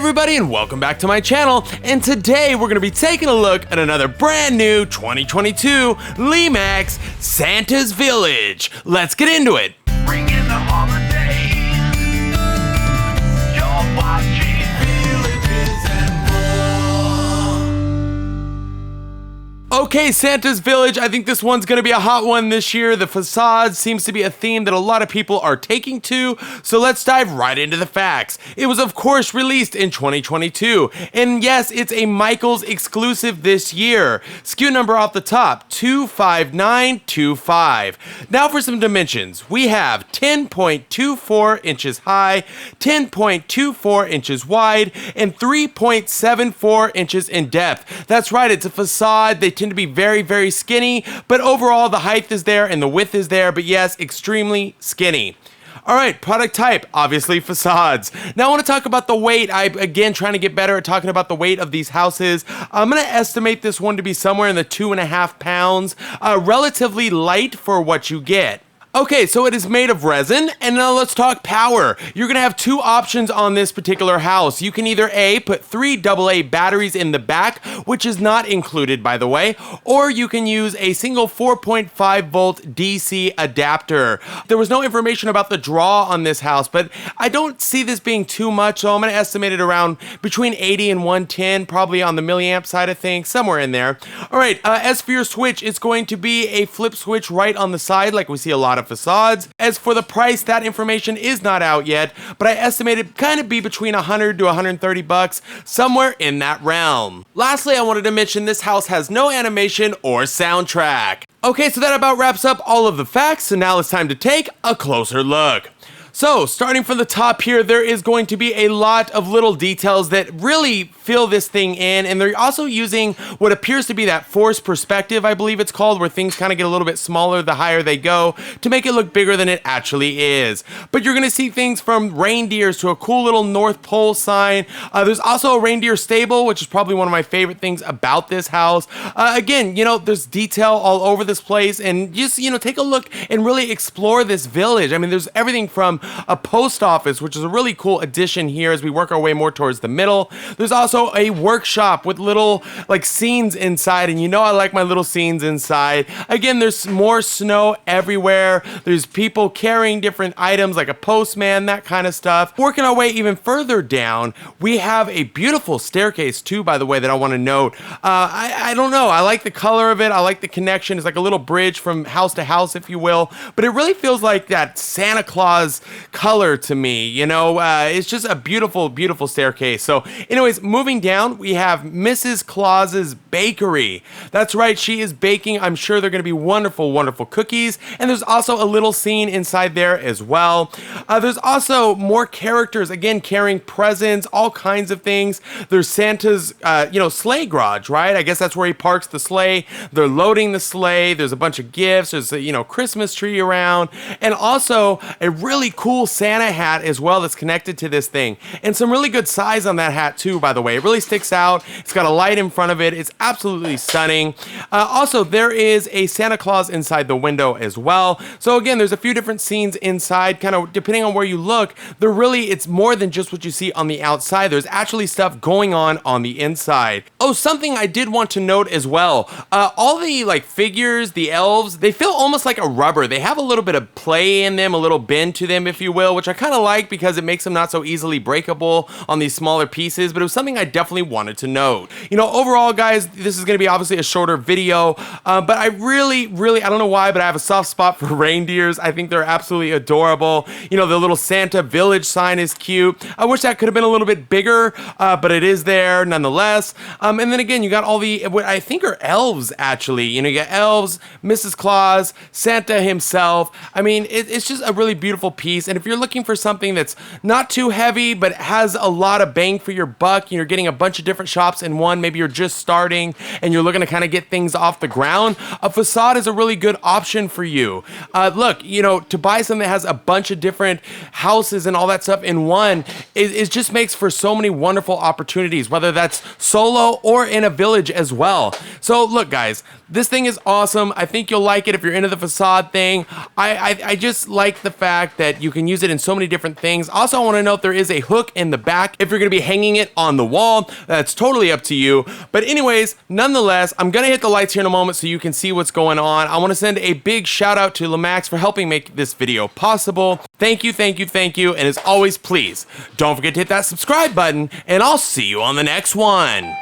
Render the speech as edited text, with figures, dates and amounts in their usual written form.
everybody, and welcome back to my channel. And today we're going to be taking a look at another brand new 2022 Lemax Santa's Village. Let's get into it. Bring in the holidays. You're watching Villages and More. Okay, Santa's Village, I think this one's going to be a hot one this year. The facade seems to be a theme that a lot of people are taking to, so let's dive right into the facts. It was of course released in 2022, and yes, it's a Michaels exclusive this year. SKU number off the top, 25925. Now for some dimensions. We have 10.24 inches high, 10.24 inches wide, and 3.74 inches in depth. That's right, it's a facade. They tend to be very, very skinny, but overall the height is there and the width is there, but yes, extremely skinny. All right, product type, obviously facades. Now I want to talk about the weight. I'm again trying to get better at talking about the weight of these houses. I'm going to estimate this one to be somewhere in the 2.5 pounds, relatively light for what you get. Okay, so it is made of resin, and now let's talk power. You're gonna have two options on this particular house. You can either A, put 3 AA batteries in the back, which is not included by the way, or you can use a single 4.5 volt DC adapter. There was no information about the draw on this house, but I don't see this being too much, so I'm gonna estimate it around between 80 and 110, probably on the milliamp side of things, somewhere in there. All right, as for your switch, it's going to be a flip switch right on the side, like we see a lot of facades. As for the price, that information is not out yet, but I estimate it kind of be between 100 to 130 bucks, somewhere in that realm. Lastly, I wanted to mention this house has no animation or soundtrack. Okay, so that about wraps up all of the facts, so now it's time to take a closer look. So, starting from the top here, there is going to be a lot of little details that really fill this thing in, and they're also using what appears to be that forced perspective, I believe it's called, where things kind of get a little bit smaller the higher they go, to make it look bigger than it actually is. But you're going to see things from reindeers to a cool little North Pole sign. There's also a reindeer stable, which is probably one of my favorite things about this house. Again, you know, there's detail all over this place, and just, you know, take a look and really explore this village. I mean, there's everything from a post office, which is a really cool addition here as we work our way more towards the middle. There's also a workshop with little like scenes inside, and you know I like my little scenes inside. Again, there's more snow everywhere. There's people carrying different items like a postman, that kind of stuff. Working our way even further down, we have a beautiful staircase too, by the way, that I want to note. I don't know, I like the color of it. I like the connection. It's like a little bridge from house to house, if you will, but it really feels like that Santa Claus color to me, you know. It's just a beautiful, beautiful staircase. So anyways, moving down, we have Mrs. Claus's Bakery. That's right, she is baking. I'm sure they're going to be wonderful, wonderful cookies. And there's also a little scene inside there as well. There's also more characters, again, carrying presents, all kinds of things. There's Santa's, sleigh garage, right? I guess that's where he parks the sleigh. They're loading the sleigh. There's a bunch of gifts. There's a, Christmas tree around. And also a really cool Santa hat as well that's connected to this thing. And some really good size on that hat too, by the way. It really sticks out. It's got a light in front of it. It's absolutely stunning. Also, there is a Santa Claus inside the window as well. So again, there's a few different scenes inside, kind of depending on where you look. It's more than just what you see on the outside. There's actually stuff going on the inside. Oh, something I did want to note as well. All the like figures, the elves, they feel almost like a rubber. They have a little bit of play in them, a little bend to them, if you will, which I kind of like because it makes them not so easily breakable on these smaller pieces, but it was something I definitely wanted to note. Overall, guys, this is going to be obviously a shorter video, but I really, I don't know why, but I have a soft spot for reindeers. I think they're absolutely adorable. The little Santa Village sign is cute. I wish that could have been a little bit bigger, but it is there nonetheless. And then again, you got all the, what I think are elves, actually. You got elves, Mrs. Claus, Santa himself. I mean, it's just a really beautiful piece. And if you're looking for something that's not too heavy, but has a lot of bang for your buck, you're getting a bunch of different shops in one, maybe you're just starting and you're looking to kind of get things off the ground, a facade is a really good option for you. Look, to buy something that has a bunch of different houses and all that stuff in one, it just makes for so many wonderful opportunities, whether that's solo or in a village as well. So look, guys, This thing is awesome. I think you'll like it if you're into the facade thing. I just like the fact that you can use it in so many different things. Also, I want to note there is a hook in the back if you're going to be hanging it on the wall. That's totally up to you. But anyways, nonetheless, I'm going to hit the lights here in a moment so you can see what's going on. I want to send a big shout out to Lemax for helping make this video possible. Thank you, thank you, thank you. And as always, please don't forget to hit that subscribe button, and I'll see you on the next one.